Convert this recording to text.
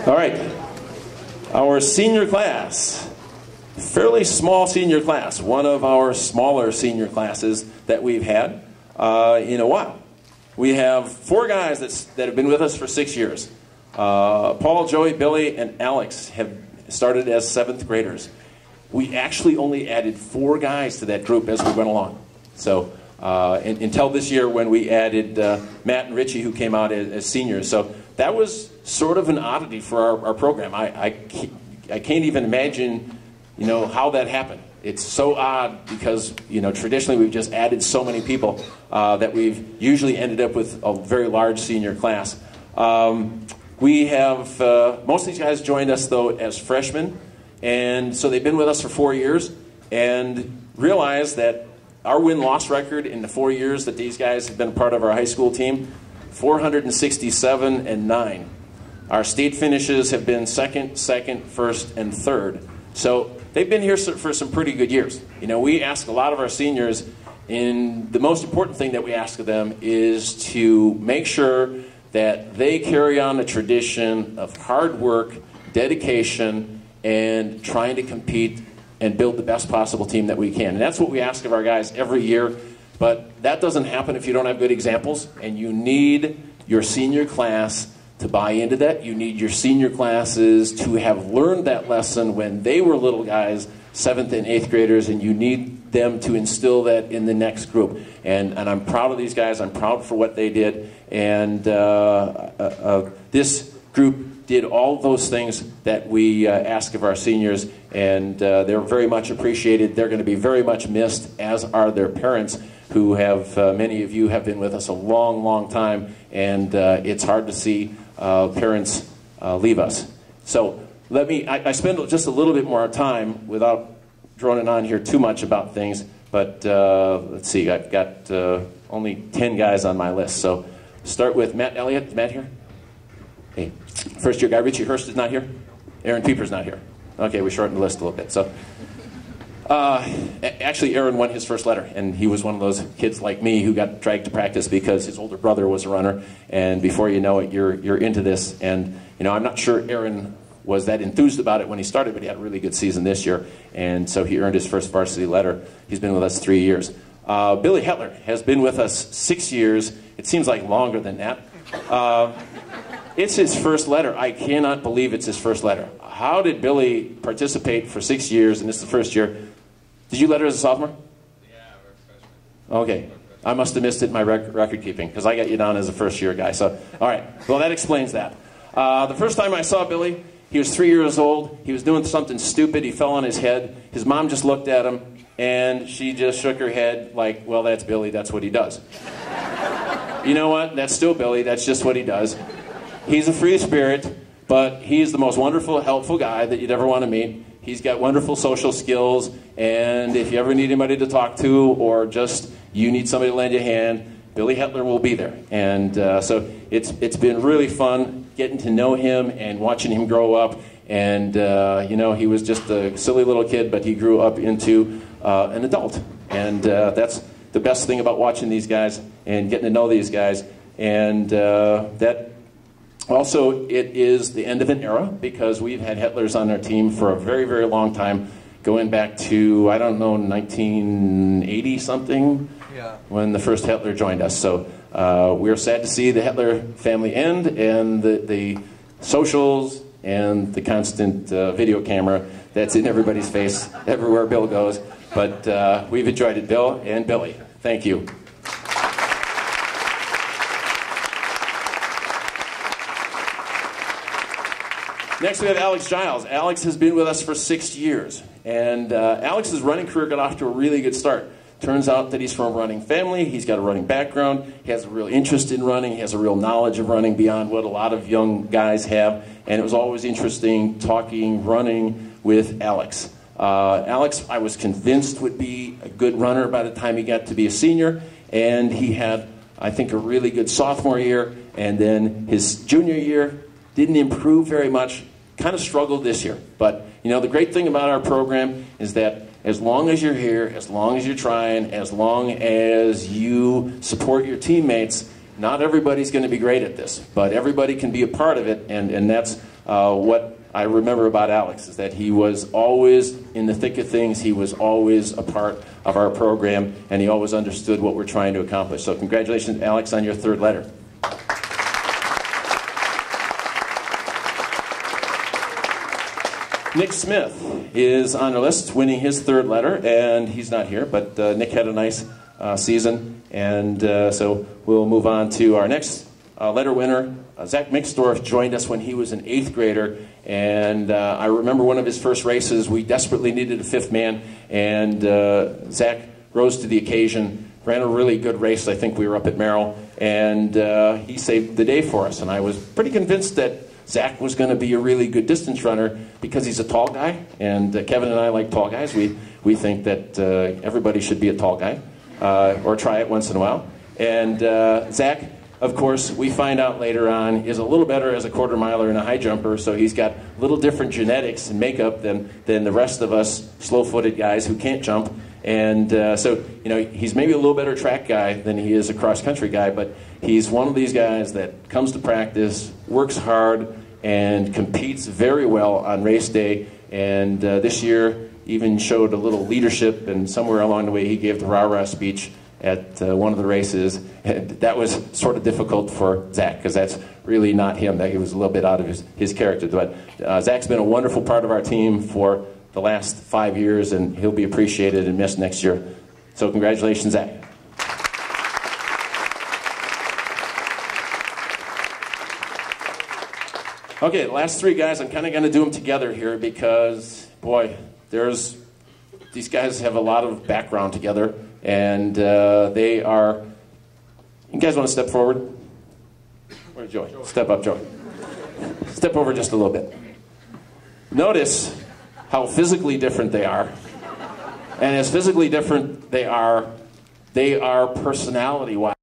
All right, our senior class, fairly small senior class, one of our smaller senior classes that we've had in a while. We have 4 guys that have been with us for 6 years. Paul, Joey, Billy, and Alex have started as 7th graders. We actually only added 4 guys to that group as we went along. So until this year when we added Matt and Richie, who came out as seniors. So that was sort of an oddity for our program. I can't even imagine, how that happened. It's so odd because, traditionally we've just added so many people that we've usually ended up with a very large senior class. We have, most of these guys joined us though as freshmen, and so they've been with us for 4 years and realized that our win-loss record in the 4 years that these guys have been part of our high school team, 467 and 9. Our state finishes have been second, first, and third. So they've been here for some pretty good years. We ask a lot of our seniors, and the most important thing that we ask of them is to make sure that they carry on a tradition of hard work, dedication, and trying to compete and build the best possible team that we can. And that's what we ask of our guys every year. But that doesn't happen if you don't have good examples, and you need your senior class to buy into that. You need your senior classes to have learned that lesson when they were little guys, 7th and 8th graders, and you need them to instill that in the next group. And I'm proud of these guys. I'm proud for what they did. And this group did all those things that we ask of our seniors, and they're very much appreciated. They're going to be very much missed, as are their parents, who have, many of you have been with us a long, long time, and it's hard to see parents leave us. So I spend just a little bit more time without droning on here too much about things, but let's see, I've got only 10 guys on my list. So start with Matt Elliott. Is Matt here? Hey. First year guy, Richie Hurst is not here. Aaron Pieper's not here. Okay, we shortened the list a little bit. So, actually, Aaron won his first letter, and he was one of those kids like me who got dragged to practice because his older brother was a runner, and before you know it, you're into this. And I'm not sure Aaron was that enthused about it when he started, but he had a really good season this year, and so he earned his first varsity letter. He's been with us 3 years. Billy Hetler has been with us 6 years. It seems like longer than that. It's his first letter. I cannot believe it's his first letter. How did Billy participate for 6 years, and this is the first year? Did you letter as a sophomore? Yeah, we're freshmen. Okay. I must have missed it in my record keeping, because I got you down as a first-year guy. So, all right. Well, that explains that. The first time I saw Billy, he was 3 years old. He was doing something stupid. He fell on his head. His mom just looked at him, and she just shook her head like, well, that's Billy. That's what he does. You know what? That's still Billy. That's just what he does. He's a free spirit, but he's the most wonderful, helpful guy that you'd ever want to meet. He's got wonderful social skills, and if you ever need anybody to talk to or just you need somebody to lend you a hand, Billy Hetler will be there. And so it's been really fun getting to know him and watching him grow up. And, he was just a silly little kid, but he grew up into an adult. And that's the best thing about watching these guys and getting to know these guys. And that also, it is the end of an era because we've had Hetlers on our team for a very, very long time, going back to, 1980-something, when the first Hetler joined us. So we're sad to see the Hetler family end, and the socials and the constant video camera that's in everybody's face everywhere Bill goes. But we've enjoyed it, Bill and Billy. Thank you. Next we have Alex Giles. Alex has been with us for 6 years. And Alex's running career got off to a really good start. Turns out that he's from a running family. He's got a running background. He has a real interest in running. He has a real knowledge of running beyond what a lot of young guys have. And it was always interesting talking running with Alex. Alex, I was convinced, would be a good runner by the time he got to be a senior. And he had, I think, a really good sophomore year. And then his junior year didn't improve very much. Kind of struggled this year. But, the great thing about our program is that as long as you're here, as long as you're trying, as long as you support your teammates, not everybody's going to be great at this, but everybody can be a part of it, and that's what I remember about Alex is that he was always in the thick of things. He was always a part of our program, and he always understood what we're trying to accomplish. So congratulations, Alex, on your third letter. Nick Smith is on the list, winning his third letter, and he's not here, but Nick had a nice season, and so we'll move on to our next letter winner. Zach Mixdorf joined us when he was an 8th grader, and I remember one of his first races. We desperately needed a 5th man, and Zach rose to the occasion, ran a really good race. I think we were up at Merrill, and he saved the day for us, and I was pretty convinced that Zach was going to be a really good distance runner because he's a tall guy, and Kevin and I like tall guys. We think that everybody should be a tall guy, or try it once in a while. And Zach, of course, we find out later on, is a little better as a quarter miler and a high jumper, so he's got a little different genetics and makeup than the rest of us slow-footed guys who can't jump. And so, you know, he's maybe a little better track guy than he is a cross-country guy, but he's one of these guys that comes to practice, works hard, and competes very well on race day. And this year even showed a little leadership, and somewhere along the way he gave the rah-rah speech at one of the races. And that was sort of difficult for Zach, because that's really not him. That he was a little bit out of his character. But Zach's been a wonderful part of our team for the last 5 years, and he'll be appreciated and missed next year. So congratulations, Zach. Okay, the last 3 guys, I'm kind of going to do them together here because, boy, these guys have a lot of background together, and they are, you guys want to step forward? Where's Joey? Step up, Joey. Step over just a little bit. Notice how physically different they are. And as physically different they are personality-wise.